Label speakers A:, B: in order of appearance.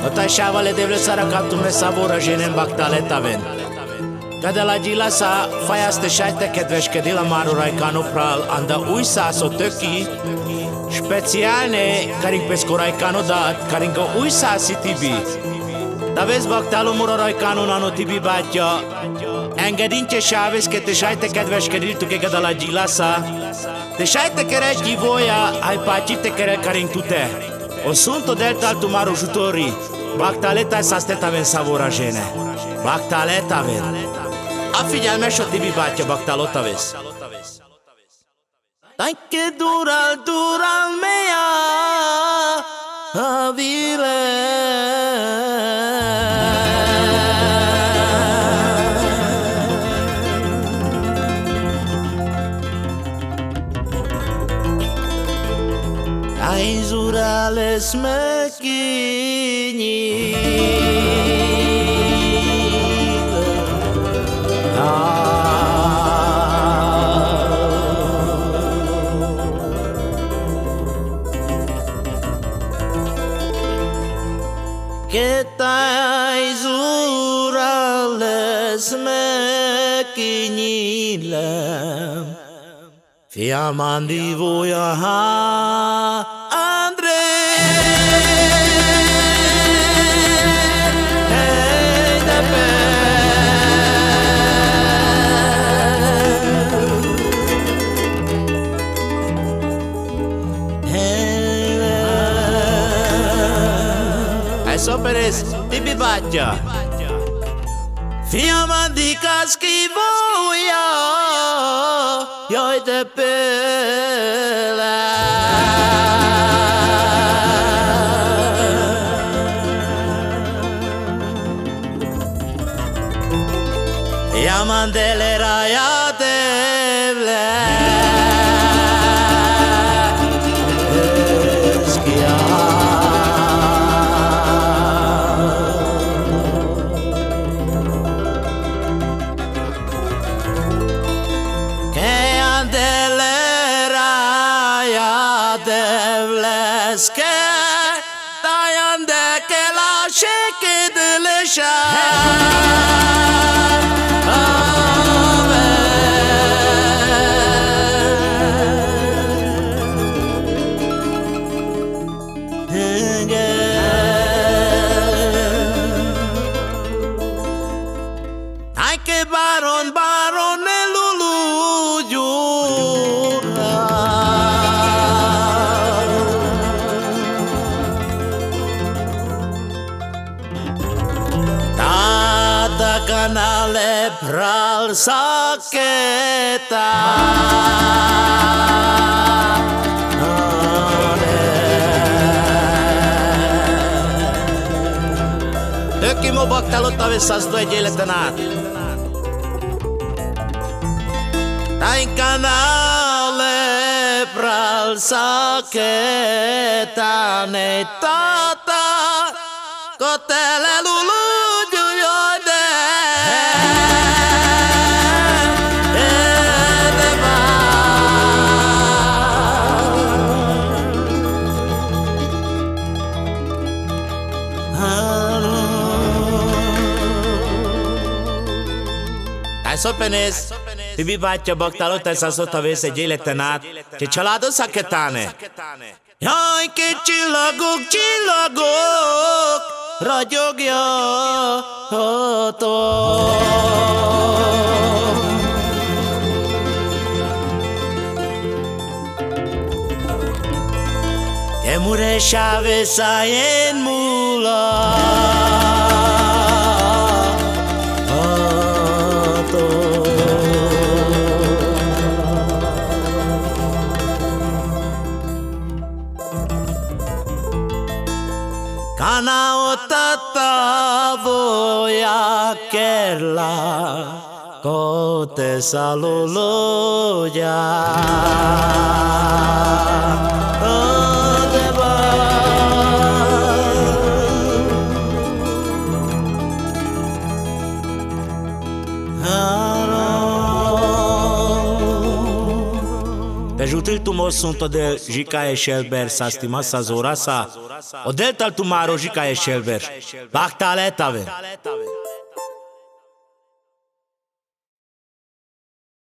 A: Nota shavale devle sarakatum me savura zsenen baktaletaven. Kadala gyilasa fajaste sajte kedveskedila Máru Rajkánopral, anda új szászó töki, speciálne karing pesko Rajkáno dát, karinga új szászi tibi. Da vez baktálom ura Rajkánon ano tibi bátya, engedintje sávész, ke te sajte kedveskediltuk e kadala gyilasa, te sajte kere gyivója, aj pátyit te kere karing tute. O sunto deltaltu Máru zsutori, baktaleta száztetaven savora zsene. Baktaletaven. A figyelmes a tibi bátya baktálota vesz. Tanke dural meja a vile. Ai zurales mekini. Que tai zurales mekinilem, fiamandi voja André. Hey de pe. Szoperész, tibi bátya. Fiam, addig az kívója, jaj de pélem. Fiam, andele raja devle. Devleske dayan de ke la şekidilişe ay ke baron eluluju. Canale pral saketa Töki mo baktálota visszasztó egy életen át. Tain canale pral saketa ne tata kotele lulu. Szopenész, tibi bátya baktálota szászota vész egy életen át, ke családot szaketáne. Jaj, ke csillagok, ragyogjatok. Ke muresá vészájén múla. Kana otata voja kerla kote saloloja. Te jutil tu sunt de jica e shelber sa stima sa zora sa. O delta tu maro jica e shelber. Baktale taven.